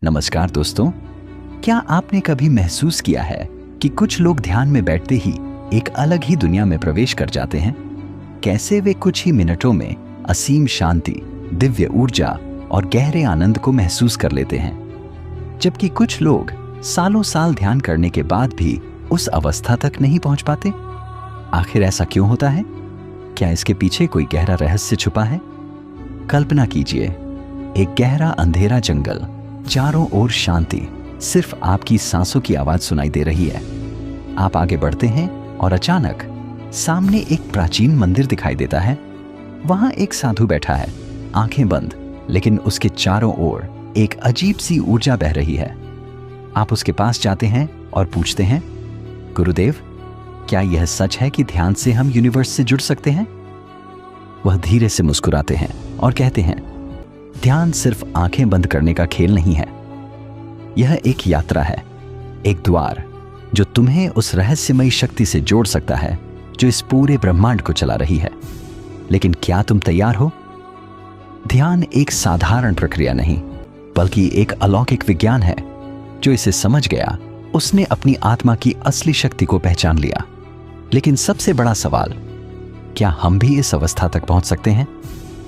नमस्कार दोस्तों, क्या आपने कभी महसूस किया है कि कुछ लोग ध्यान में बैठते ही एक अलग ही दुनिया में प्रवेश कर जाते हैं? कैसे वे कुछ ही मिनटों में असीम शांति, दिव्य ऊर्जा और गहरे आनंद को महसूस कर लेते हैं, जबकि कुछ लोग सालों साल ध्यान करने के बाद भी उस अवस्था तक नहीं पहुंच पाते। आखिर ऐसा क्यों होता है? क्या इसके पीछे कोई गहरा रहस्य छुपा है? कल्पना कीजिए, एक गहरा अंधेरा जंगल, चारों ओर शांति, सिर्फ आपकी सांसों की आवाज सुनाई दे रही है। आप आगे बढ़ते हैं और अचानक सामने एक प्राचीन मंदिर दिखाई देता है। वहां एक साधु बैठा है, आंखें बंद, लेकिन उसके चारों ओर एक अजीब सी ऊर्जा बह रही है। आप उसके पास जाते हैं और पूछते हैं, गुरुदेव, क्या यह सच है कि ध्यान से हम यूनिवर्स से जुड़ सकते हैं? वह धीरे से मुस्कुराते हैं और कहते हैं, ध्यान सिर्फ आंखें बंद करने का खेल नहीं है। यह एक यात्रा है, एक द्वार जो तुम्हें उस रहस्यमयी शक्ति से जोड़ सकता है जो इस पूरे ब्रह्मांड को चला रही है। लेकिन क्या तुम तैयार हो? ध्यान एक साधारण प्रक्रिया नहीं, बल्कि एक अलौकिक विज्ञान है। जो इसे समझ गया, उसने अपनी आत्मा की असली शक्ति को पहचान लिया। लेकिन सबसे बड़ा सवाल, क्या हम भी इस अवस्था तक पहुंच सकते हैं?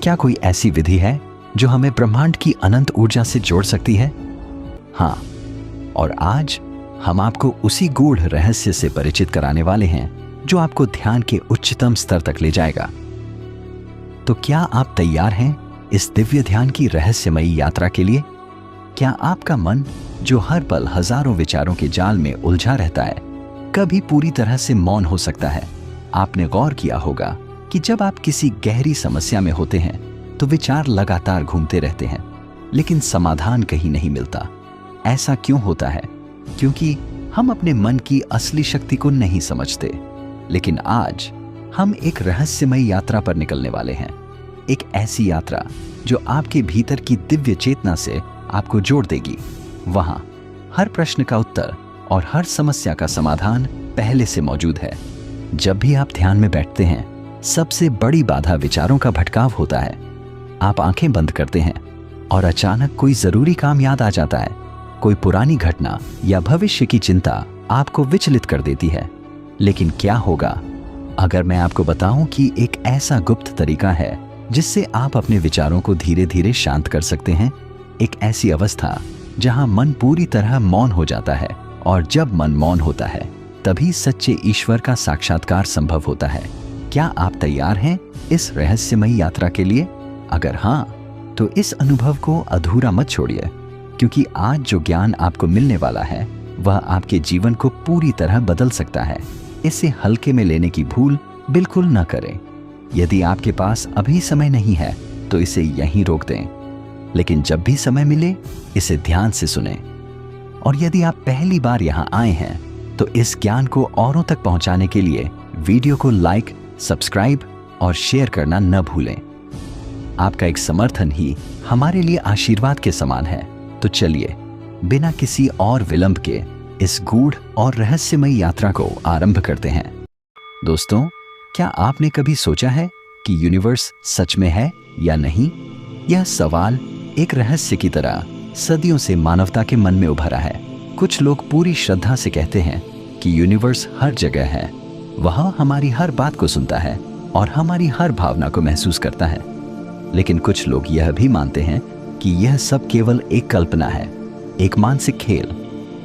क्या कोई ऐसी विधि है जो हमें ब्रह्मांड की अनंत ऊर्जा से जोड़ सकती है? हाँ, और आज हम आपको उसी गूढ़ रहस्य से परिचित कराने वाले हैं जो आपको ध्यान के उच्चतम स्तर तक ले जाएगा। तो क्या आप तैयार हैं इस दिव्य ध्यान की रहस्यमयी यात्रा के लिए? क्या आपका मन, जो हर पल हजारों विचारों के जाल में उलझा रहता है, कभी पूरी तरह से मौन हो सकता है? आपने गौर किया होगा कि जब आप किसी गहरी समस्या में होते हैं तो विचार लगातार घूमते रहते हैं, लेकिन समाधान कहीं नहीं मिलता। ऐसा क्यों होता है? क्योंकि हम अपने मन की असली शक्ति को नहीं समझते। लेकिन आज हम एक रहस्यमयी यात्रा पर निकलने वाले हैं, एक ऐसी यात्रा जो आपके भीतर की दिव्य चेतना से आपको जोड़ देगी। वहां हर प्रश्न का उत्तर और हर समस्या का समाधान पहले से मौजूद है। जब भी आप ध्यान में बैठते हैं, सबसे बड़ी बाधा विचारों का भटकाव होता है। आप आंखें बंद करते हैं और अचानक कोई जरूरी काम याद आ जाता है। कोई पुरानी घटना या भविष्य की चिंता आपको विचलित कर देती है। लेकिन क्या होगा अगर मैं आपको बताऊं कि एक ऐसा गुप्त तरीका है जिससे आप अपने विचारों को धीरे धीरे शांत कर सकते हैं? एक ऐसी अवस्था जहां मन पूरी तरह मौन हो जाता है, और जब मन मौन होता है तभी सच्चे ईश्वर का साक्षात्कार संभव होता है। क्या आप तैयार हैं इस रहस्यमयी यात्रा के लिए? अगर हाँ, तो इस अनुभव को अधूरा मत छोड़िए, क्योंकि आज जो ज्ञान आपको मिलने वाला है वह आपके जीवन को पूरी तरह बदल सकता है। इसे हल्के में लेने की भूल बिल्कुल न करें। यदि आपके पास अभी समय नहीं है तो इसे यहीं रोक दें, लेकिन जब भी समय मिले इसे ध्यान से सुनें। और यदि आप पहली बार यहां आए हैं तो इस ज्ञान को औरों तक पहुंचाने के लिए वीडियो को लाइक, सब्सक्राइब और शेयर करना न भूलें। आपका एक समर्थन ही हमारे लिए आशीर्वाद के समान है। तो चलिए, बिना किसी और विलंब के इस गूढ़ और रहस्यमयी यात्रा को आरंभ करते हैं। दोस्तों, क्या आपने कभी सोचा है कि यूनिवर्स सच में है या नहीं? यह सवाल एक रहस्य की तरह सदियों से मानवता के मन में उभरा है। कुछ लोग पूरी श्रद्धा से कहते हैं कि यूनिवर्स हर जगह है, वह हमारी हर बात को सुनता है और हमारी हर भावना को महसूस करता है। लेकिन कुछ लोग यह भी मानते हैं कि यह सब केवल एक कल्पना है, एक मानसिक खेल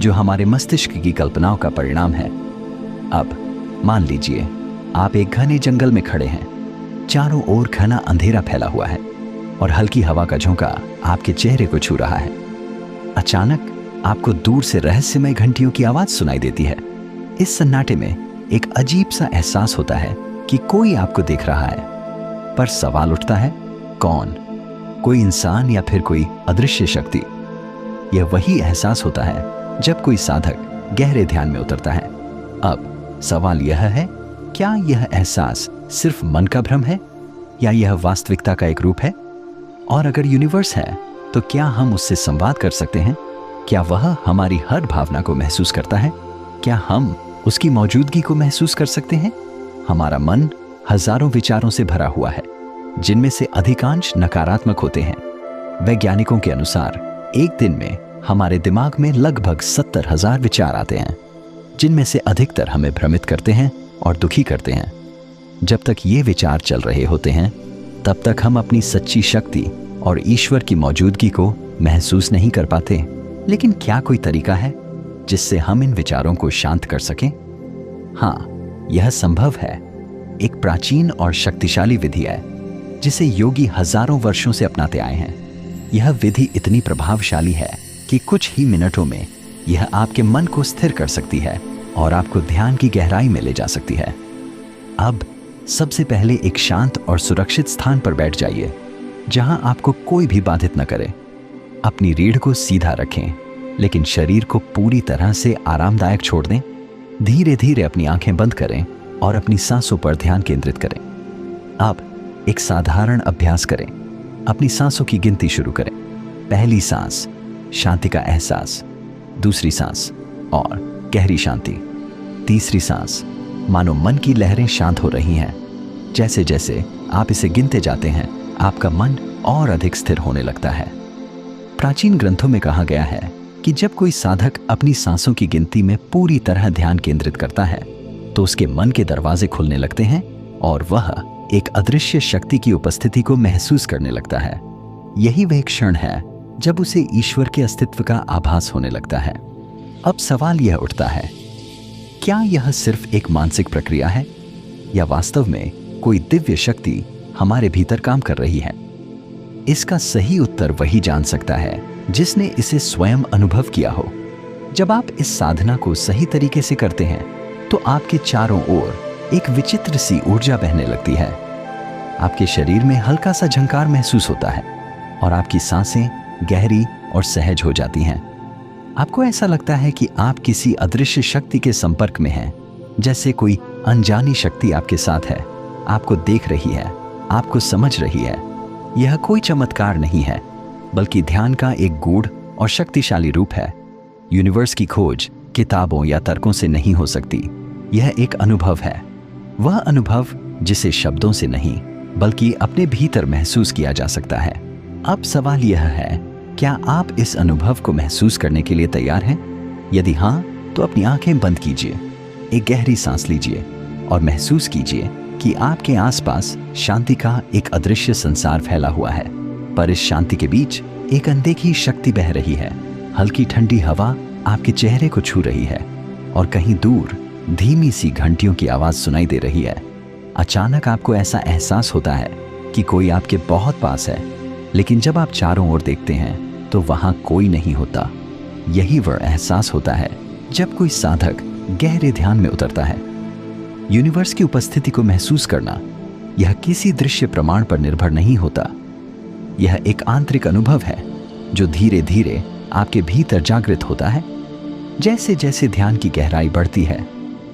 जो हमारे मस्तिष्क की कल्पनाओं का परिणाम है। अब मान लीजिए आप एक घने जंगल में खड़े हैं, चारों ओर घना अंधेरा फैला हुआ है और हल्की हवा का झोंका आपके चेहरे को छू रहा है। अचानक आपको दूर से रहस्यमय घंटियों की आवाज सुनाई देती है। इस सन्नाटे में एक अजीब सा एहसास होता है कि कोई आपको देख रहा है। पर सवाल उठता है, कौन? कोई इंसान या फिर कोई अदृश्य शक्ति? यह वही एहसास होता है जब कोई साधक गहरे ध्यान में उतरता है। अब सवाल यह है, क्या यह एहसास सिर्फ मन का भ्रम है या यह वास्तविकता का एक रूप है? और अगर यूनिवर्स है तो क्या हम उससे संवाद कर सकते हैं? क्या वह हमारी हर भावना को महसूस करता है? क्या हम उसकी मौजूदगी को महसूस कर सकते हैं? हमारा मन हजारों विचारों से भरा हुआ है, जिनमें से अधिकांश नकारात्मक होते हैं। वैज्ञानिकों के अनुसार एक दिन में हमारे दिमाग में लगभग 70,000 विचार आते हैं, जिनमें से अधिकतर हमें भ्रमित करते हैं और दुखी करते हैं। जब तक ये विचार चल रहे होते हैं, तब तक हम अपनी सच्ची शक्ति और ईश्वर की मौजूदगी को महसूस नहीं कर पाते। लेकिन क्या कोई तरीका है जिससे हम इन विचारों को शांत कर सकें? हाँ, यह संभव है। एक प्राचीन और शक्तिशाली विधि है जिसे योगी हजारों वर्षों से अपनाते आए हैं। यह विधि इतनी प्रभावशाली है कि कुछ ही मिनटों में यह आपके मन को स्थिर कर सकती है और आपको ध्यान की गहराई में ले जा सकती है। अब सबसे पहले एक शांत और सुरक्षित स्थान पर बैठ जाइए, जहां आपको कोई भी बाधित न करे। अपनी रीढ़ को सीधा रखें, लेकिन शरीर को पूरी तरह से आरामदायक छोड़ दें। धीरे धीरे अपनी आंखें बंद करें और अपनी सांसों पर ध्यान केंद्रित करें। अब एक साधारण अभ्यास करें। अपनी सांसों की गिनती शुरू करें। पहली सांस, शांति का एहसास। दूसरी सांस, और गहरी शांति। तीसरी सांस, मानो मन की लहरें शांत हो रही हैं। जैसे जैसे आप इसे गिनते जाते हैं, आपका मन और अधिक स्थिर होने लगता है। प्राचीन ग्रंथों में कहा गया है कि जब कोई साधक अपनी सांसों की गिनती में पूरी तरह ध्यान केंद्रित करता है, तो उसके मन के दरवाजे खुलने लगते हैं और वह एक अदृश्य शक्ति की उपस्थिति को महसूस करने लगता है। यही वह क्षण है जब उसे ईश्वर के अस्तित्व का आभास होने लगता है। अब सवाल यह उठता है, क्या यह सिर्फ एक मानसिक प्रक्रिया है या वास्तव में कोई दिव्य शक्ति हमारे भीतर काम कर रही है? इसका सही उत्तर वही जान सकता है जिसने इसे स्वयं अनुभव किया हो। जब आप इस साधना को सही तरीके से करते हैं, तो आपके चारों ओर एक विचित्र सी ऊर्जा बहने लगती है। आपके शरीर में हल्का सा झंकार महसूस होता है और आपकी सांसें गहरी और सहज हो जाती हैं। आपको ऐसा लगता है कि आप किसी अदृश्य शक्ति के संपर्क में हैं, जैसे कोई अनजानी शक्ति आपके साथ है, आपको देख रही है, आपको समझ रही है। यह कोई चमत्कार नहीं है, बल्कि ध्यान का एक गूढ़ और शक्तिशाली रूप है। यूनिवर्स की खोज किताबों या तर्कों से नहीं हो सकती। यह एक अनुभव है, वह अनुभव जिसे शब्दों से नहीं बल्कि अपने भीतर महसूस किया जा सकता है। अब सवाल यह है, क्या आप इस अनुभव को महसूस करने के लिए तैयार हैं? यदि हाँ, तो अपनी आंखें बंद कीजिए, एक गहरी सांस लीजिए और महसूस कीजिए कि आपके आसपास शांति का एक अदृश्य संसार फैला हुआ है। पर इस शांति के बीच एक अनदेखी शक्ति बह रही है। हल्की ठंडी हवा आपके चेहरे को छू रही है और कहीं दूर धीमी सी घंटियों की आवाज सुनाई दे रही है। अचानक आपको ऐसा एहसास होता है कि कोई आपके बहुत पास है, लेकिन जब आप चारों ओर देखते हैं तो वहां कोई नहीं होता। यही वह एहसास होता है जब कोई साधक गहरे ध्यान में उतरता है। यूनिवर्स की उपस्थिति को महसूस करना यह किसी दृश्य प्रमाण पर निर्भर नहीं होता। यह एक आंतरिक अनुभव है जो धीरे धीरे आपके भीतर जागृत होता है। जैसे जैसे ध्यान की गहराई बढ़ती है,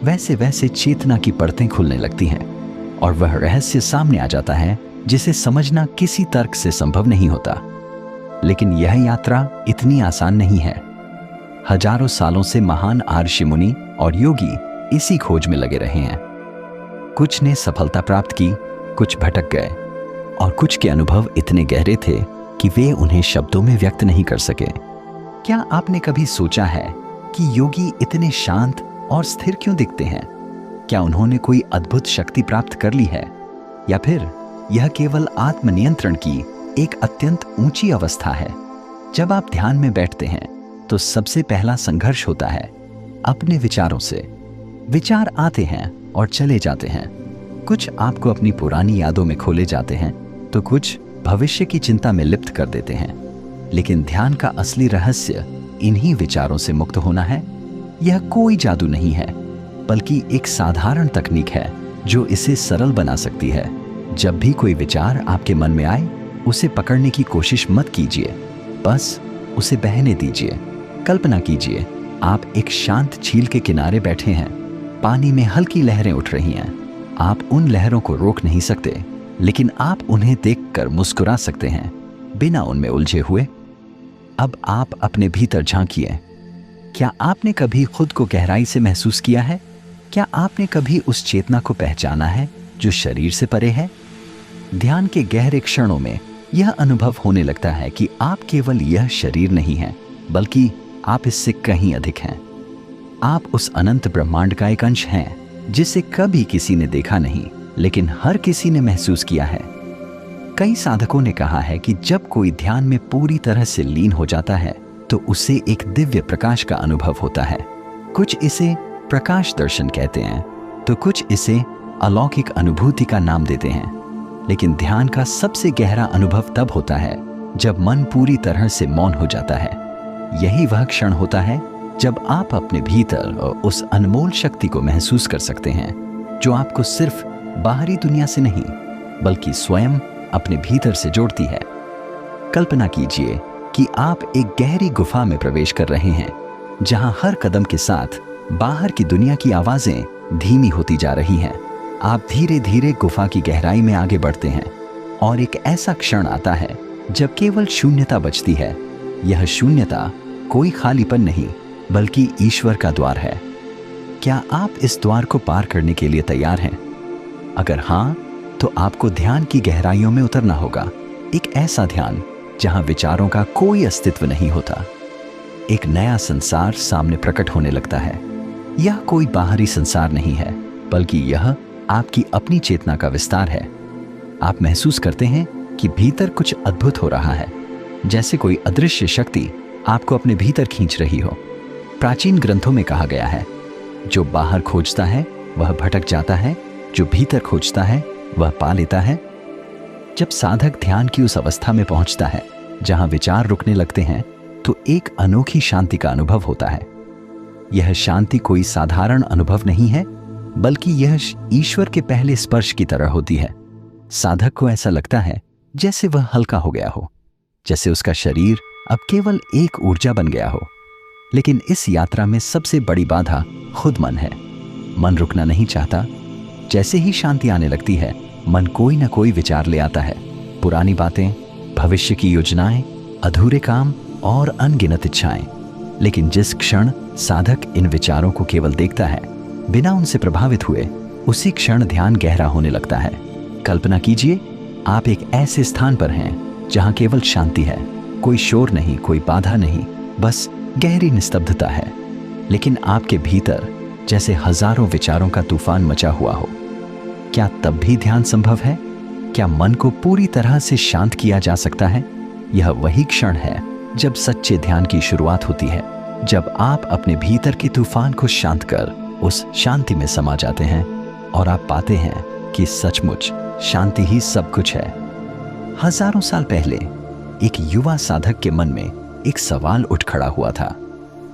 वैसे वैसे चेतना की परतें खुलने लगती हैं और वह रहस्य सामने आ जाता है जिसे समझना किसी तर्क से संभव नहीं होता। लेकिन यह यात्रा इतनी आसान नहीं है। हजारों सालों से महान ऋषि मुनि और योगी इसी खोज में लगे रहे हैं। कुछ ने सफलता प्राप्त की, कुछ भटक गए और कुछ के अनुभव इतने गहरे थे कि वे उन्हें शब्दों में व्यक्त नहीं कर सके। क्या आपने कभी सोचा है कि योगी इतने शांत और स्थिर क्यों दिखते हैं? क्या उन्होंने कोई अद्भुत शक्ति प्राप्त कर ली है, या फिर यह केवल आत्मनियंत्रण की एक अत्यंत ऊंची अवस्था है? जब आप ध्यान में बैठते हैं तो सबसे पहला संघर्ष होता है अपने विचारों से। विचार आते हैं और चले जाते हैं। कुछ आपको अपनी पुरानी यादों में खोले जाते हैं, तो कुछ भविष्य की चिंता में लिप्त कर देते हैं। लेकिन ध्यान का असली रहस्य इन्हीं विचारों से मुक्त होना है। यह कोई जादू नहीं है, बल्कि एक साधारण तकनीक है जो इसे सरल बना सकती है। जब भी कोई विचार आपके मन में आए, उसे पकड़ने की कोशिश मत कीजिए, बस उसे बहने दीजिए। कल्पना कीजिए, आप एक शांत झील के किनारे बैठे हैं। पानी में हल्की लहरें उठ रही हैं। आप उन लहरों को रोक नहीं सकते, लेकिन आप उन्हें देखकर मुस्कुरा सकते हैं, बिना उनमें उलझे हुए। अब आप अपने भीतर झांकिए। क्या आपने कभी खुद को गहराई से महसूस किया है? क्या आपने कभी उस चेतना को पहचाना है जो शरीर से परे है? ध्यान के गहरे क्षणों में यह अनुभव होने लगता है कि आप केवल यह शरीर नहीं हैं, बल्कि आप इससे कहीं अधिक हैं। आप उस अनंत ब्रह्मांड का एक अंश हैं जिसे कभी किसी ने देखा नहीं, लेकिन हर किसी ने महसूस किया है। कई साधकों ने कहा है कि जब कोई ध्यान में पूरी तरह से लीन हो जाता है तो उसे एक दिव्य प्रकाश का अनुभव होता है। कुछ इसे प्रकाश दर्शन कहते हैं तो कुछ इसे अलौकिक अनुभूति का नाम देते हैं। लेकिन ध्यान का सबसे गहरा अनुभव तब होता है जब मन पूरी तरह से मौन हो जाता है। यही वह क्षण होता है जब आप अपने भीतर उस अनमोल शक्ति को महसूस कर सकते हैं जो आपको सिर्फ बाहरी दुनिया से नहीं बल्कि स्वयं अपने भीतर से जोड़ती है। कल्पना कीजिए कि आप एक गहरी गुफा में प्रवेश कर रहे हैं जहां हर कदम के साथ बाहर की दुनिया की आवाजें धीमी होती जा रही हैं। आप धीरे धीरे गुफा की गहराई में आगे बढ़ते हैं और एक ऐसा क्षण आता है जब केवल शून्यता बचती है। यह शून्यता कोई खालीपन नहीं बल्कि ईश्वर का द्वार है। क्या आप इस द्वार को पार करने के लिए तैयार हैं? अगर हां, तो आपको ध्यान की गहराइयों में उतरना होगा। एक ऐसा ध्यान जहां विचारों का कोई अस्तित्व नहीं होता। एक नया संसार सामने प्रकट होने लगता है। यह कोई बाहरी संसार नहीं है बल्कि यह आपकी अपनी चेतना का विस्तार है। आप महसूस करते हैं कि भीतर कुछ अद्भुत हो रहा है, जैसे कोई अदृश्य शक्ति आपको अपने भीतर खींच रही हो। प्राचीन ग्रंथों में कहा गया है, जो बाहर खोजता है वह भटक जाता है, जो भीतर खोजता है वह पा लेता है। जब साधक ध्यान की उस अवस्था में पहुंचता है जहां विचार रुकने लगते हैं तो एक अनोखी शांति का अनुभव होता है। यह शांति कोई साधारण अनुभव नहीं है बल्कि यह ईश्वर के पहले स्पर्श की तरह होती है। साधक को ऐसा लगता है जैसे वह हल्का हो गया हो, जैसे उसका शरीर अब केवल एक ऊर्जा बन गया हो। लेकिन इस यात्रा में सबसे बड़ी बाधा खुद मन है। मन रुकना नहीं चाहता। जैसे ही शांति आने लगती है, मन कोई ना कोई विचार ले आता है। पुरानी बातें, भविष्य की योजनाएं, अधूरे काम और अनगिनत इच्छाएं। लेकिन जिस क्षण साधक इन विचारों को केवल देखता है बिना उनसे प्रभावित हुए, उसी क्षण ध्यान गहरा होने लगता है। कल्पना कीजिए, आप एक ऐसे स्थान पर हैं जहां केवल शांति है। कोई शोर नहीं, कोई बाधा नहीं, बस गहरी निस्तब्धता है। लेकिन आपके भीतर जैसे हजारों विचारों का तूफान मचा हुआ हो। क्या तब भी ध्यान संभव है? क्या मन को पूरी तरह से शांत किया जा सकता है? यह वही क्षण है जब सच्चे ध्यान की शुरुआत होती है, जब आप अपने भीतर के तूफान को शांत कर उस शांति में समा जाते हैं और आप पाते हैं कि सचमुच शांति ही सब कुछ है। हजारों साल पहले एक युवा साधक के मन में एक सवाल उठ खड़ा हुआ था,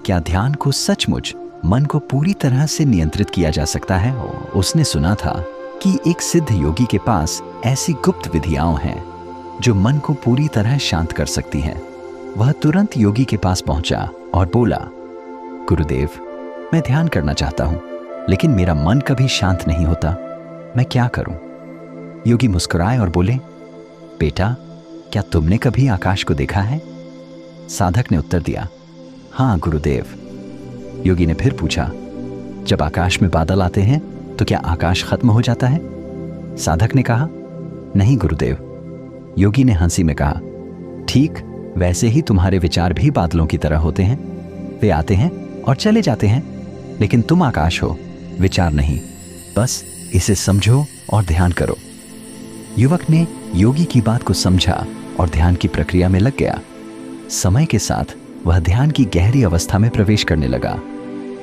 क्या ध्यान को सचमुच मन को पूरी तरह से नियंत्रित किया जा सकता है? उसने सुना था कि एक सिद्ध योगी के पास ऐसी गुप्त विधियां हैं जो मन को पूरी तरह शांत कर सकती हैं। वह तुरंत योगी के पास पहुंचा और बोला, गुरुदेव, मैं ध्यान करना चाहता हूं, लेकिन मेरा मन कभी शांत नहीं होता। मैं क्या करूं? योगी मुस्कुराए और बोले, बेटा, क्या तुमने कभी आकाश को देखा है? साधक ने उत्तर दिया, हाँ गुरुदेव। योगी ने फिर पूछा, जब आकाश में बादल आते हैं तो क्या आकाश खत्म हो जाता है? साधक ने कहा, नहीं गुरुदेव। योगी ने हंसी में कहा, ठीक वैसे ही तुम्हारे विचार भी बादलों की तरह होते हैं। वे आते हैं और चले जाते हैं, लेकिन तुम आकाश हो, विचार नहीं। बस इसे समझो और ध्यान करो। युवक ने योगी की बात को समझा और ध्यान की प्रक्रिया में लग गया। समय के साथ वह ध्यान की गहरी अवस्था में प्रवेश करने लगा।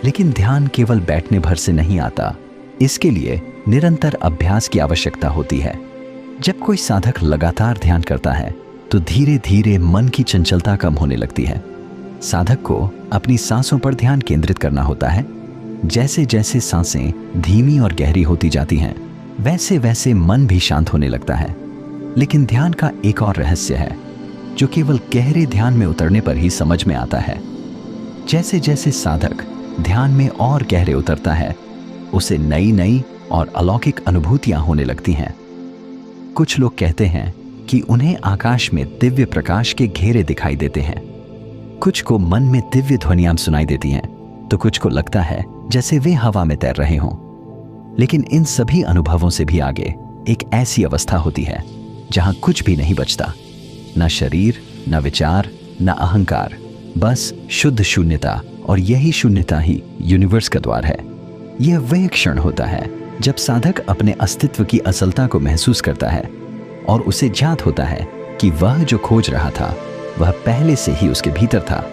लेकिन ध्यान केवल बैठने भर से नहीं आता। इसके लिए निरंतर अभ्यास की आवश्यकता होती है। जब कोई साधक लगातार ध्यान करता है तो धीरे धीरे मन की चंचलता कम होने लगती है। साधक को अपनी सांसों पर ध्यान केंद्रित करना होता है। जैसे जैसे सांसें धीमी और गहरी होती जाती हैं, वैसे वैसे मन भी शांत होने लगता है। लेकिन ध्यान का एक और रहस्य है जो केवल गहरे ध्यान में उतरने पर ही समझ में आता है। जैसे जैसे साधक ध्यान में और गहरे उतरता है, उसे नई नई और अलौकिक अनुभूतियां होने लगती हैं। कुछ लोग कहते हैं कि उन्हें आकाश में दिव्य प्रकाश के घेरे दिखाई देते हैं। कुछ को मन में दिव्य ध्वनियां सुनाई देती हैं, तो कुछ को लगता है जैसे वे हवा में तैर रहे हों। लेकिन इन सभी अनुभवों से भी आगे एक ऐसी अवस्था होती है जहां कुछ भी नहीं बचता, न शरीर, न विचार, न अहंकार, बस शुद्ध शून्यता, और यही शून्यता ही यूनिवर्स का द्वार है। यह वह क्षण होता है जब साधक अपने अस्तित्व की असलता को महसूस करता है और उसे ज्ञात होता है कि वह जो खोज रहा था वह पहले से ही उसके भीतर था।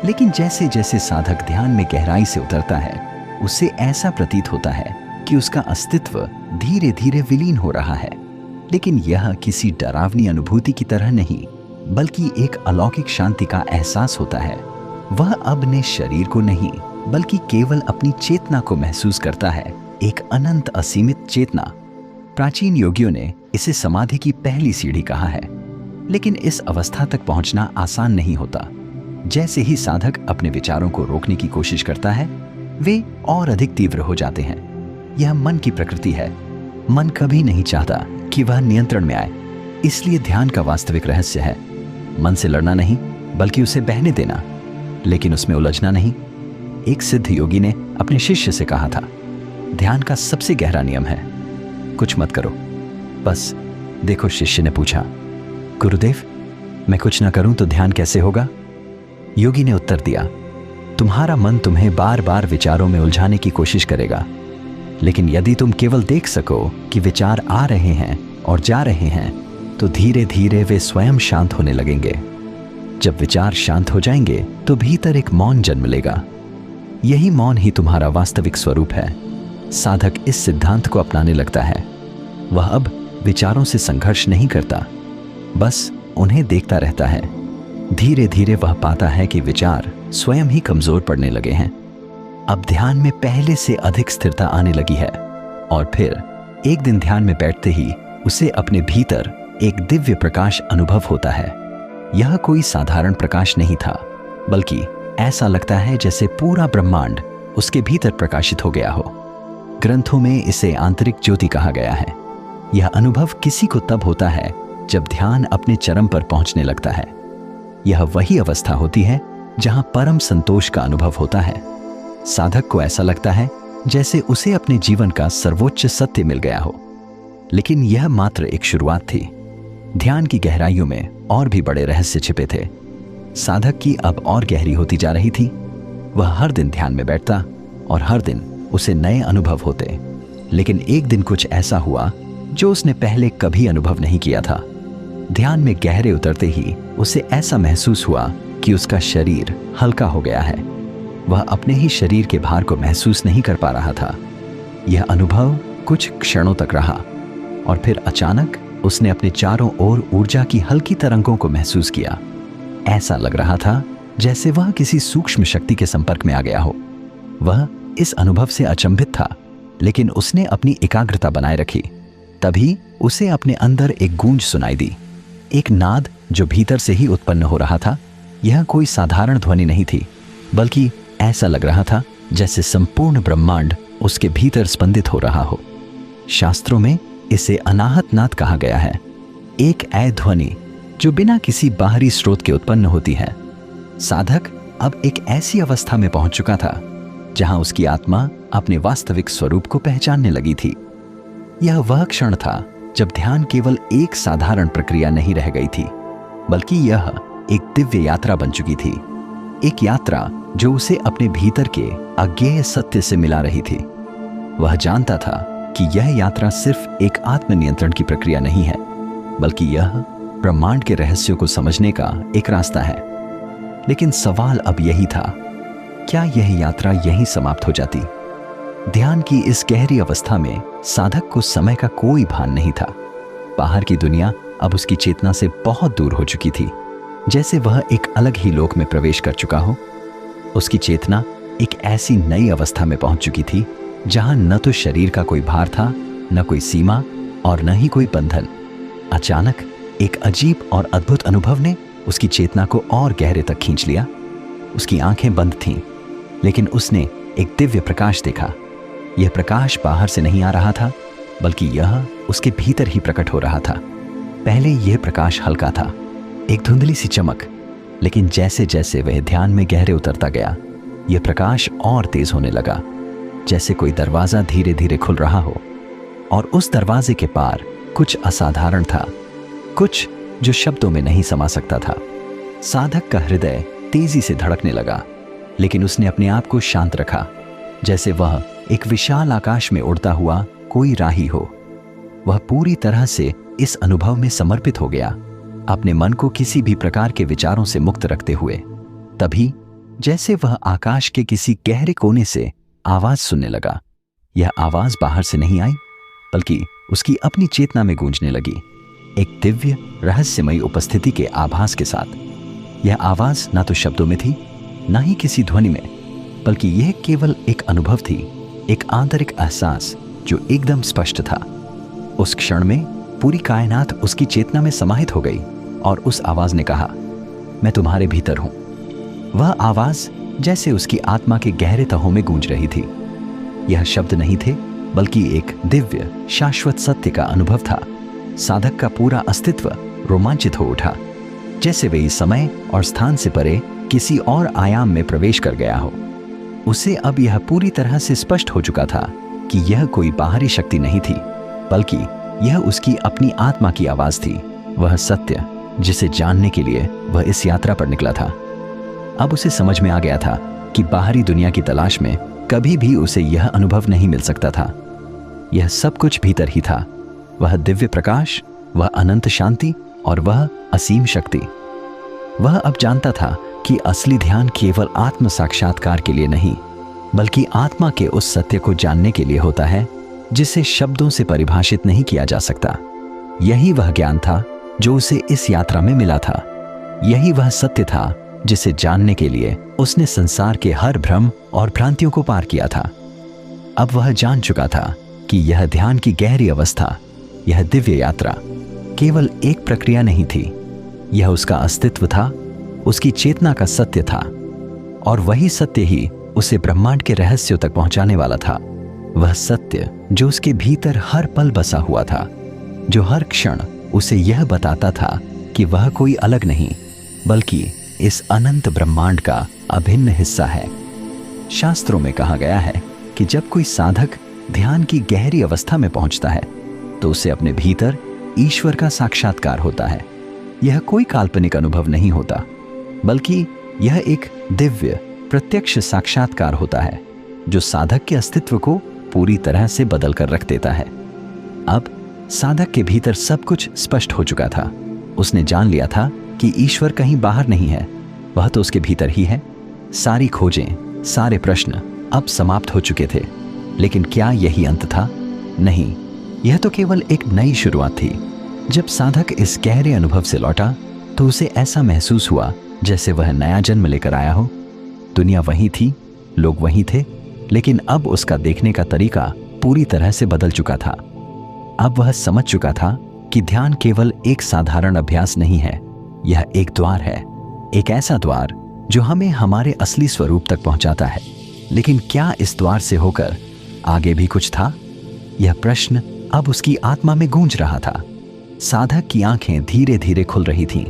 लेकिन जैसे जैसे साधक ध्यान में गहराई से उतरता है, उसे ऐसा प्रतीत होता है कि उसका अस्तित्व धीरे धीरे विलीन हो रहा है। लेकिन यह किसी डरावनी अनुभूति की तरह नहीं, बल्कि एक अलौकिक शांति का एहसास होता है। वह अब ने शरीर को नहीं, बल्कि केवल अपनी चेतना को महसूस करता है, एक अनंत असीमित चेतना। प्राचीन योगियों ने इसे समाधि की पहली सीढ़ी कहा है। लेकिन इस अवस्था तक पहुंचना आसान नहीं होता। जैसे ही साधक अपने विचारों को रोकने की कोशिश करता है, वे और अधिक तीव्र हो जाते हैं। यह मन की प्रकृति है। मन कभी नहीं चाहता कि वह नियंत्रण में आए। इसलिए ध्यान का वास्तविक रहस्य है मन से लड़ना नहीं, बल्कि उसे बहने देना, लेकिन उसमें उलझना नहीं। एक सिद्ध योगी ने अपने शिष्य से कहा था, ध्यान का सबसे गहरा नियम है, कुछ मत करो, बस देखो। शिष्य ने पूछा, गुरुदेव, मैं कुछ ना करूं तो ध्यान कैसे होगा? योगी ने उत्तर दिया, तुम्हारा मन तुम्हें बार बार विचारों में उलझाने की कोशिश करेगा, लेकिन यदि तुम केवल देख सको कि विचार आ रहे हैं और जा रहे हैं, तो धीरे धीरे वे स्वयं शांत होने लगेंगे। जब विचार शांत हो जाएंगे तो भीतर एक मौन जन्म लेगा। यही मौन ही तुम्हारा वास्तविक स्वरूप है। साधक इस सिद्धांत को अपनाने लगता है। वह अब विचारों से संघर्ष नहीं करता, बस उन्हें देखता रहता है। धीरे धीरे वह पाता है कि विचार स्वयं ही कमजोर पड़ने लगे हैं। अब ध्यान में पहले से अधिक स्थिरता आने लगी है। और फिर एक दिन ध्यान में बैठते ही उसे अपने भीतर एक दिव्य प्रकाश अनुभव होता है। यह कोई साधारण प्रकाश नहीं था, बल्कि ऐसा लगता है जैसे पूरा ब्रह्मांड उसके भीतर प्रकाशित हो गया हो। ग्रंथों में इसे आंतरिक ज्योति कहा गया है। यह अनुभव किसी को तब होता है जब ध्यान अपने चरम पर पहुंचने लगता है। यह वही अवस्था होती है जहां परम संतोष का अनुभव होता है। साधक को ऐसा लगता है जैसे उसे अपने जीवन का सर्वोच्च सत्य मिल गया हो। लेकिन यह मात्र एक शुरुआत थी। ध्यान की गहराइयों में और भी बड़े रहस्य छिपे थे। साधक की अब और गहरी होती जा रही थी। वह हर दिन ध्यान में बैठता और हर दिन उसे नए अनुभव होते। लेकिन एक दिन कुछ ऐसा हुआ जो उसने पहले कभी अनुभव नहीं किया था। ध्यान में गहरे उतरते ही उसे ऐसा महसूस हुआ कि उसका शरीर हल्का हो गया है। वह अपने ही शरीर के भार को महसूस नहीं कर पा रहा था। यह अनुभव कुछ क्षणों तक रहा और फिर अचानक उसने अपने चारों ओर ऊर्जा की हल्की तरंगों को महसूस किया। ऐसा लग रहा था जैसे वह किसी सूक्ष्म शक्ति के संपर्क में आ गया हो। वह इस अनुभव से अचंभित था, लेकिन उसने अपनी एकाग्रता बनाए रखी। तभी उसे अपने अंदर एक गूंज सुनाई दी, एक नाद जो भीतर से ही उत्पन्न हो रहा था। यह कोई साधारण ध्वनि नहीं थी, बल्कि ऐसा लग रहा था जैसे संपूर्ण ब्रह्मांड उसके भीतर स्पंदित हो रहा हो। शास्त्रों में इसे अनाहत नाद कहा गया है, एक ऐ ध्वनि जो बिना किसी बाहरी स्रोत के उत्पन्न होती है। साधक अब एक ऐसी अवस्था में पहुंच चुका था जहां उसकी आत्मा अपने वास्तविक स्वरूप को पहचानने लगी थी। यह वह क्षण था जब ध्यान केवल एक साधारण प्रक्रिया नहीं रह गई थी, बल्कि यह एक दिव्य यात्रा बन चुकी थी। एक यात्रा जो उसे अपने भीतर के अज्ञेय सत्य से मिला रही थी। वह जानता था कि यह यात्रा सिर्फ एक आत्मनियंत्रण की प्रक्रिया नहीं है, बल्कि यह ब्रह्मांड के रहस्यों को समझने का एक रास्ता है। लेकिन सवाल अब यही था, क्या यह यात्रा यहीं समाप्त हो जाती? ध्यान की इस गहरी अवस्था में साधक को समय का कोई भान नहीं था। बाहर की दुनिया अब उसकी चेतना से बहुत दूर हो चुकी थी, जैसे वह एक अलग ही लोक में प्रवेश कर चुका हो। उसकी चेतना एक ऐसी नई अवस्था में पहुंच चुकी थी जहां न तो शरीर का कोई भार था, न कोई सीमा और न ही कोई बंधन। अचानक एक अजीब और अद्भुत अनुभव ने उसकी चेतना को और गहरे तक खींच लिया। उसकी आंखें बंद थीं, लेकिन उसने एक दिव्य प्रकाश देखा। यह प्रकाश बाहर से नहीं आ रहा था, बल्कि यह उसके भीतर ही प्रकट हो रहा था। पहले यह प्रकाश हल्का था, एक धुंधली सी चमक, लेकिन जैसे जैसे वह ध्यान में गहरे उतरता गया, यह प्रकाश और तेज होने लगा, जैसे कोई दरवाजा धीरे धीरे खुल रहा हो। और उस दरवाजे के पार कुछ असाधारण था, कुछ जो शब्दों में नहीं समा सकता था। साधक का हृदय तेजी से धड़कने लगा, लेकिन उसने अपने आप को शांत रखा, जैसे वह एक विशाल आकाश में उड़ता हुआ कोई राही हो। वह पूरी तरह से इस अनुभव में समर्पित हो गया, अपने मन को किसी भी प्रकार के विचारों से मुक्त रखते हुए। तभी जैसे वह आकाश के किसी गहरे कोने से आवाज सुनने लगा। यह आवाज बाहर से नहीं आई, बल्कि उसकी अपनी चेतना में गूंजने लगी, एक दिव्य रहस्यमयी उपस्थिति के आभास के साथ। यह आवाज ना तो शब्दों में थी, ना ही किसी ध्वनि में, बल्कि यह केवल एक अनुभव थी, एक आंतरिक एहसास जो एकदम स्पष्ट था। उस क्षण में पूरी कायनात उसकी चेतना में समाहित हो गई और उस आवाज ने कहा, मैं तुम्हारे भीतर हूं। वह आवाज जैसे उसकी आत्मा के गहरे तहों में गूंज रही थी। यह शब्द नहीं थे, बल्कि एक दिव्य शाश्वत सत्य का अनुभव था। साधक का पूरा अस्तित्व रोमांचित हो उठा, जैसे वे इस समय और स्थान से परे किसी और आयाम में प्रवेश कर गया हो। उसे अब यह पूरी तरह से स्पष्ट हो चुका था कि यह कोई बाहरी शक्ति नहीं थी, बल्कि यह उसकी अपनी आत्मा की आवाज थी, वह सत्य जिसे जानने के लिए वह इस यात्रा पर निकला था। अब उसे समझ में आ गया था कि बाहरी दुनिया की तलाश में कभी भी उसे यह अनुभव नहीं मिल सकता था। यह सब कुछ भीतर ही था, वह दिव्य प्रकाश, वह अनंत शांति और वह असीम शक्ति। वह अब जानता था कि असली ध्यान केवल आत्म साक्षात्कार के लिए नहीं, बल्कि आत्मा के उस सत्य को जानने के लिए होता है जिसे शब्दों से परिभाषित नहीं किया जा सकता। यही वह ज्ञान था जो उसे इस यात्रा में मिला था। यही वह सत्य था जिसे जानने के लिए उसने संसार के हर भ्रम और भ्रांतियों को पार किया था। अब वह जान चुका था कि यह ध्यान की गहरी अवस्था, यह दिव्य यात्रा केवल एक प्रक्रिया नहीं थी, यह उसका अस्तित्व था, उसकी चेतना का सत्य था, और वही सत्य ही उसे ब्रह्मांड के रहस्यों तक पहुंचाने वाला था। वह सत्य जो उसके भीतर हर पल बसा हुआ था, जो हर क्षण उसे यह बताता था कि वह कोई अलग नहीं, बल्कि इस अनंत ब्रह्मांड का अभिन्न हिस्सा है। शास्त्रों में कहा गया है कि जब कोई साधक ध्यान की गहरी अवस्था में पहुंचता है तो उसे अपने भीतर ईश्वर का साक्षात्कार होता है। यह कोई काल्पनिक अनुभव नहीं होता, बल्कि यह एक दिव्य प्रत्यक्ष साक्षात्कार होता है जो साधक के अस्तित्व को पूरी तरह से बदल कर रख देता है। अब साधक के भीतर सब कुछ स्पष्ट हो चुका था। उसने जान लिया था कि ईश्वर कहीं बाहर नहीं है, वह तो उसके भीतर ही है। सारी खोजें, सारे प्रश्न अब समाप्त हो चुके थे, लेकिन क्या यही अंत था? नहीं, यह तो केवल एक नई शुरुआत थी। जब साधक इस गहरे अनुभव से लौटा तो उसे ऐसा महसूस हुआ जैसे वह नया जन्म लेकर आया हो। दुनिया वही थी, लोग वही थे, लेकिन अब उसका देखने का तरीका पूरी तरह से बदल चुका था। अब वह समझ चुका था कि ध्यान केवल एक साधारण अभ्यास नहीं है, यह एक द्वार है, एक ऐसा द्वार जो हमें हमारे असली स्वरूप तक पहुंचाता है। लेकिन क्या इस द्वार से होकर आगे भी कुछ था? यह प्रश्न अब उसकी आत्मा में गूंज रहा था। साधक की आंखें धीरे धीरे खुल रही थीं,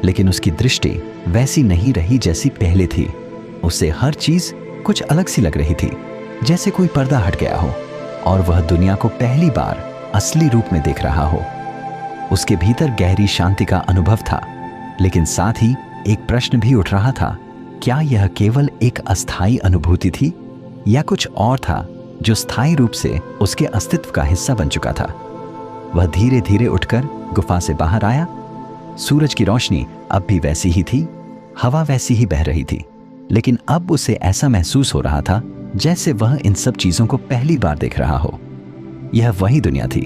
लेकिन उसकी दृष्टि वैसी नहीं रही जैसी पहले थी। उसे हर चीज कुछ अलग सी लग रही थी, जैसे कोई पर्दा हट गया हो और वह दुनिया को पहली बार असली रूप में देख रहा हो। उसके भीतर गहरी शांति का अनुभव था, लेकिन साथ ही एक प्रश्न भी उठ रहा था, क्या यह केवल एक अस्थायी अनुभूति थी या कुछ और था जो स्थायी रूप से उसके अस्तित्व का हिस्सा बन चुका था? वह धीरे धीरे उठकर गुफा से बाहर आया। सूरज की रोशनी अब भी वैसी ही थी, हवा वैसी ही बह रही थी, लेकिन अब उसे ऐसा महसूस हो रहा था जैसे वह इन सब चीजों को पहली बार देख रहा हो। यह वही दुनिया थी,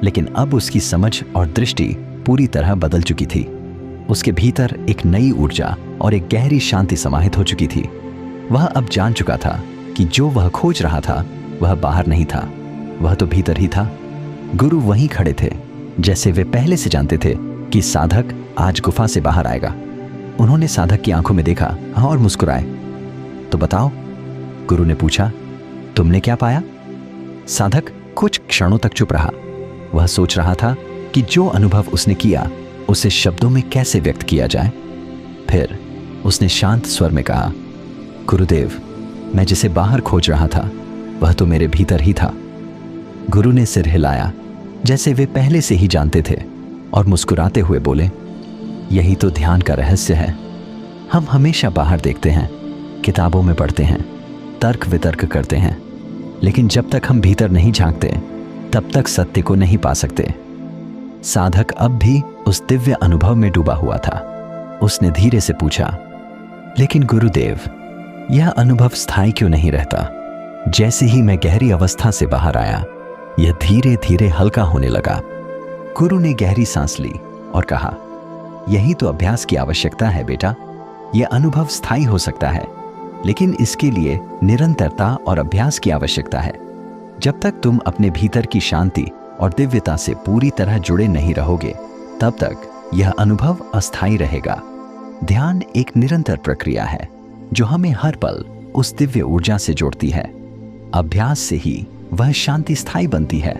लेकिन अब उसकी समझ और दृष्टि पूरी तरह बदल चुकी थी। उसके भीतर एक नई ऊर्जा और एक गहरी शांति समाहित हो चुकी थी। वह अब जान चुका था कि जो वह खोज रहा था वह बाहर नहीं था, वह तो भीतर ही था। गुरु वहीं खड़े थे, जैसे वे पहले से जानते थे कि साधक आज गुफा से बाहर आएगा। उन्होंने साधक की आंखों में देखा और मुस्कुराए। तो बताओ, गुरु ने पूछा, तुमने क्या पाया? साधक कुछ क्षणों तक चुप रहा। वह सोच रहा था कि जो अनुभव उसने किया उसे शब्दों में कैसे व्यक्त किया जाए। फिर उसने शांत स्वर में कहा, गुरुदेव, मैं जिसे बाहर खोज रहा था वह तो मेरे भीतर ही था। गुरु ने सिर हिलाया, जैसे वे पहले से ही जानते थे, और मुस्कुराते हुए बोले, यही तो ध्यान का रहस्य है। हम हमेशा बाहर देखते हैं, किताबों में पढ़ते हैं, तर्क वितर्क करते हैं, लेकिन जब तक हम भीतर नहीं झांकते तब तक सत्य को नहीं पा सकते। साधक अब भी उस दिव्य अनुभव में डूबा हुआ था। उसने धीरे से पूछा, लेकिन गुरुदेव, यह अनुभव स्थायी क्यों नहीं रहता? जैसे ही मैं गहरी अवस्था से बाहर आया, यह धीरे धीरे हल्का होने लगा। गुरु ने गहरी सांस ली और कहा, यही तो अभ्यास की आवश्यकता है बेटा। यह अनुभव स्थायी हो सकता है, लेकिन इसके लिए निरंतरता और अभ्यास की आवश्यकता है। जब तक तुम अपने भीतर की शांति और दिव्यता से पूरी तरह जुड़े नहीं रहोगे, तब तक यह अनुभव अस्थायी रहेगा। ध्यान एक निरंतर प्रक्रिया है जो हमें हर पल उस दिव्य ऊर्जा से जोड़ती है। अभ्यास से ही वह शांति स्थायी बनती है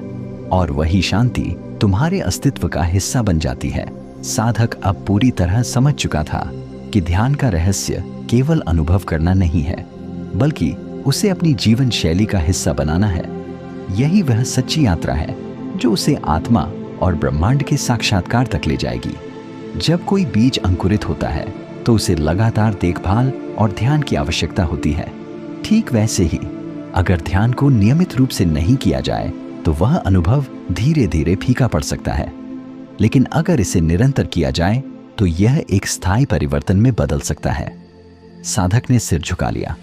और वही शांति तुम्हारे अस्तित्व का हिस्सा बन जाती है। साधक अब पूरी तरह समझ चुका था कि ध्यान का रहस्य केवल अनुभव करना नहीं है, बल्कि उसे अपनी जीवन शैली का हिस्सा बनाना है। यही वह सच्ची यात्रा है जो उसे आत्मा और ब्रह्मांड के साक्षात्कार तक ले जाएगी। जब कोई बीज अंकुरित होता है तो उसे लगातार देखभाल और ध्यान की आवश्यकता होती है। ठीक वैसे ही अगर ध्यान को नियमित रूप से नहीं किया जाए तो वह अनुभव धीरे धीरे फीका पड़ सकता है, लेकिन अगर इसे निरंतर किया जाए तो यह एक स्थायी परिवर्तन में बदल सकता है। साधक ने सिर झुका लिया।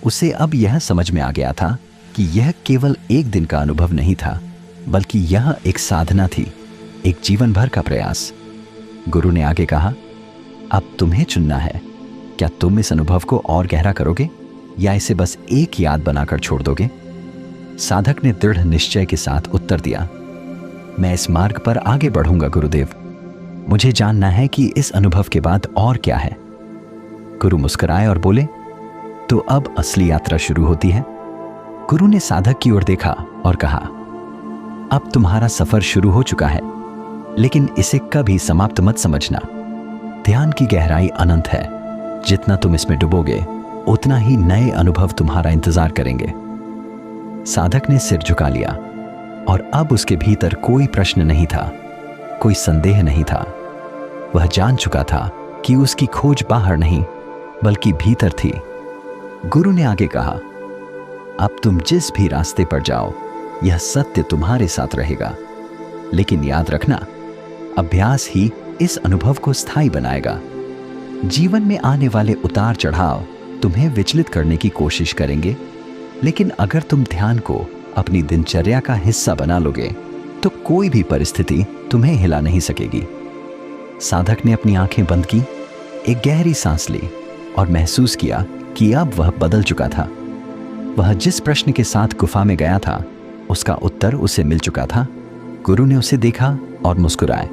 उसे अब यह समझ में आ गया था कि यह केवल एक दिन का अनुभव नहीं था, बल्कि यह एक साधना थी, एक जीवन भर का प्रयास। गुरु ने आगे कहा, अब तुम्हें चुनना है। क्या तुम इस अनुभव को और गहरा करोगे या इसे बस एक याद बनाकर छोड़ दोगे? साधक ने दृढ़ निश्चय के साथ उत्तर दिया, मैं इस मार्ग पर आगे बढ़ूंगा गुरुदेव। मुझे जानना है कि इस अनुभव के बाद और क्या है। गुरु मुस्कुराए और बोले, तो अब असली यात्रा शुरू होती है। गुरु ने साधक की ओर देखा और कहा, अब तुम्हारा सफर शुरू हो चुका है, लेकिन इसे कभी समाप्त मत समझना। ध्यान की गहराई अनंत है। जितना तुम इसमें डूबोगे, उतना ही नए अनुभव तुम्हारा इंतजार करेंगे। साधक ने सिर झुका लिया और अब उसके भीतर कोई प्रश्न नहीं था, कोई संदेह नहीं था। वह जान चुका था कि उसकी खोज बाहर नहीं बल्कि भीतर थी। गुरु ने आगे कहा, अब तुम जिस भी रास्ते पर जाओ, यह सत्य तुम्हारे साथ रहेगा, लेकिन याद रखना, अभ्यास ही इस अनुभव को स्थायी बनाएगा। जीवन में आने वाले उतार चढ़ाव तुम्हें विचलित करने की कोशिश करेंगे, लेकिन अगर तुम ध्यान को अपनी दिनचर्या का हिस्सा बना लोगे तो कोई भी परिस्थिति तुम्हें हिला नहीं सकेगी। साधक ने अपनी आंखें बंद की, एक गहरी सांस ली और महसूस किया कि अब वह बदल चुका था। वह जिस प्रश्न के साथ गुफा में गया था, उसका उत्तर उसे मिल चुका था। गुरु ने उसे देखा और मुस्कुराए।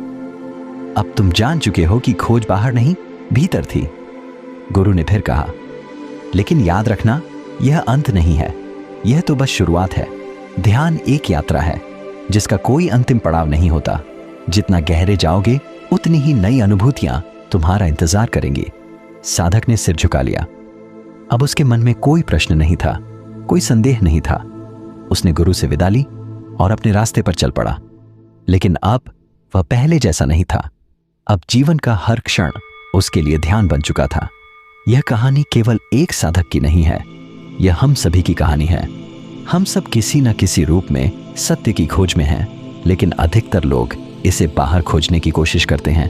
अब तुम जान चुके हो कि खोज बाहर नहीं, भीतर थी। गुरु ने फिर कहा, लेकिन याद रखना, यह अंत नहीं है, यह तो बस शुरुआत है। ध्यान एक यात्रा है जिसका कोई अंतिम पड़ाव नहीं होता। जितना गहरे जाओगे, उतनी ही नई अनुभूतियां तुम्हारा इंतजार करेंगी। साधक ने सिर झुका लिया। अब उसके मन में कोई प्रश्न नहीं था, कोई संदेह नहीं था। उसने गुरु से विदा ली और अपने रास्ते पर चल पड़ा। लेकिन अब वह पहले जैसा नहीं था। अब जीवन का हर क्षण उसके लिए ध्यान बन चुका था। यह कहानी केवल एक साधक की नहीं है, यह हम सभी की कहानी है। हम सब किसी न किसी रूप में सत्य की खोज में हैं, लेकिन अधिकतर लोग इसे बाहर खोजने की कोशिश करते हैं।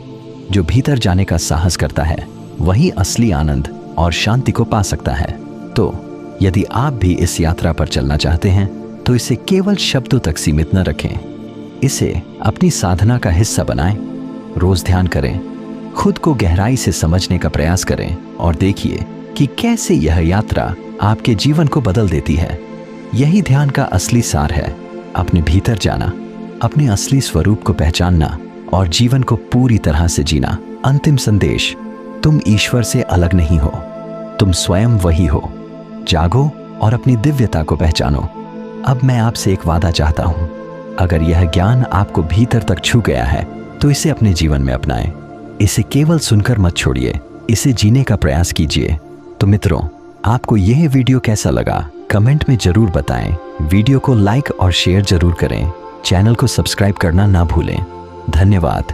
जो भीतर जाने का साहस करता है, वही असली आनंद और शांति को पा सकता है। तो यदि आप भी इस यात्रा पर चलना चाहते हैं, तो इसे केवल शब्दों तक सीमित न रखें। इसे अपनी साधना का हिस्सा बनाएं। रोज ध्यान करें, खुद को गहराई से समझने का प्रयास करें और देखिए कि कैसे यह यात्रा आपके जीवन को बदल देती है। यही ध्यान का असली सार है, अपने भीतर जाना, अपने असली स्वरूप को पहचानना और जीवन को पूरी तरह से जीना। अंतिम संदेश, तुम ईश्वर से अलग नहीं हो, तुम स्वयं वही हो। जागो और अपनी दिव्यता को पहचानो। अब मैं आपसे एक वादा चाहता हूं, अगर यह ज्ञान आपको भीतर तक छू गया है तो इसे अपने जीवन में अपनाएं। इसे केवल सुनकर मत छोड़िए, इसे जीने का प्रयास कीजिए। तो मित्रों, आपको यह वीडियो कैसा लगा कमेंट में जरूर बताएं। वीडियो को लाइक और शेयर जरूर करें। चैनल को सब्सक्राइब करना ना भूलें। धन्यवाद।